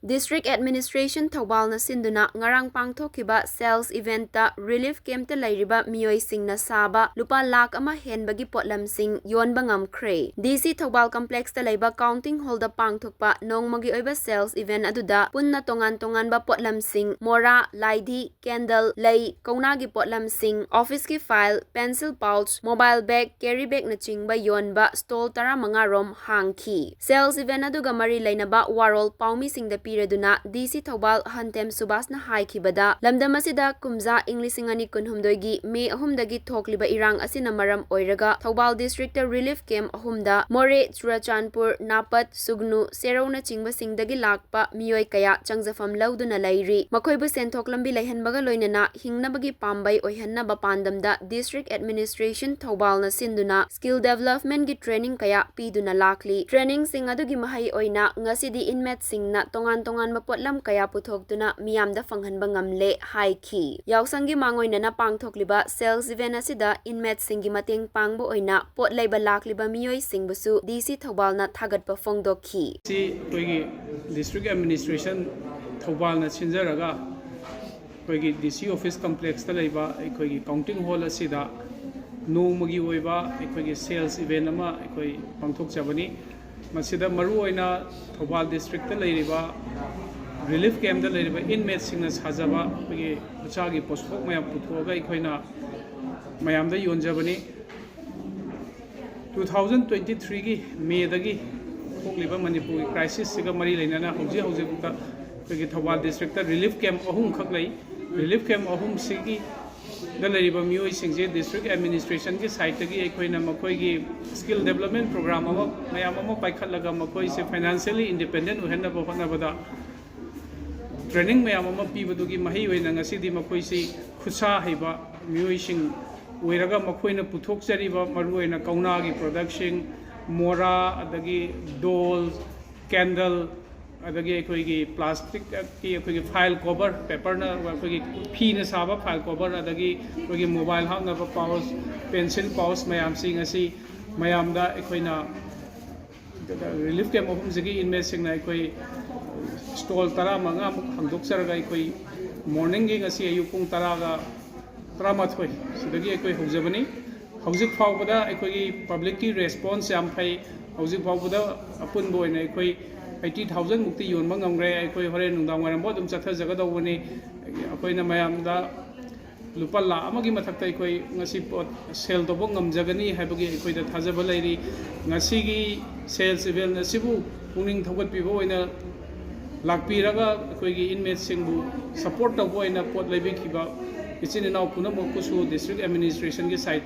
District Administration Thaubalna sinduna ngarang pangthokiba sales eventa relief camp ta lairiba Mioi Singna Saba lupa lakh ama henbagi Potlamsing yonba ngamkhre. DC Thaubal Complex ta leiba counting hall da pangthokpa nongmagi oiba sales event aduda punna tongan ba Potlamsing mora laidi candle lei kaunagi Potlamsing office ki file pencil pouch mobile bag carry bag na chingba yonba stall tara manga rom hangki. Sales event aduga mari leinaba warol paumi singda Reduna DC Thaubal Hantem Subasna haikibada lamdam asida kumza English ani kunhumdoigi May ahumdagi thokliba irang asina maram oiraga Thaubal District Relief Camp ahumda More Churachandpur Napat Sugnu Serona chingba singdagi lakpa Mioi kaya changjafam lauduna lairi makoibu senthok lambi laihanbaga loinana hingnabagi pambai oihannaba pandamda District Administration Thaubal na sinduna skill development gi training kaya piduna lakli training sing adugi mahai oina ngasidi inmate singna tongan mapotlam kaya puthokduna miyamda fanghanba ngamle haiki yausanggi mangoina na pangthokliba sales event asida inmate singi mateng pangbo oina pot leiba lakliba Mioi singbusu DC Thaubal na thagatpa phongdokhi si koigi district administration Thaubal na sinjaraga koigi DC office complex ta leiba koigi counting hall asida nongmagi oiba koigi sales event ama koi pangthok chabani masida maru oina Thaubal district ta leiriba relief camp da leiriba inmate singna Sajaba koigi uchagi postpok mayam puthoga ikoina mayam da yonjabani 2023 gi May dagi thokliba Manipur crisis siga mari leinana hauji buka koigi Thaubal district ta relief camp ahum khak lei relief camp ahum sigi da leiriba Mioi singje district administration ki site gi ikoina makoigi skill development program ama mayam ama paikhatlaga makoi se financially independent ohenna bofana bada training mayam ama pibadugi mahi oina ngasidi makoi si khusa haiba Mioi sing oiraga makoina puthok jariba maru oina kauna gi production mora adagi doll candle adagi koigi plastic ki koigi file cover paper na koigi phi na saba file cover adagi koigi mobile hang na pouch pencil pouch mayam sing asi mayam da koina relief camp of zigi inmate sing na koi stall tara manga muk hangdok saraga koi morning gi ngasi ayu pung tara ga trama thoi sidagi koi hojabani hojik phawbada koi public ki response yam phai hojik phawbada apun boina koi 80,000 mukti yon mangamgre koi hore nungdang waram bodum chatha jaga dawani koina mayam da lupa la amagi mathakta koi ngasi pot sell to bong ngamjagani haibagi koi da thajaba lairi ngasi gi sales event asibu puning thogat pibo oina lakpiraga koi gi inmate singbu support to boina pot lebi khiba ichin now puna mokusu district administration gi site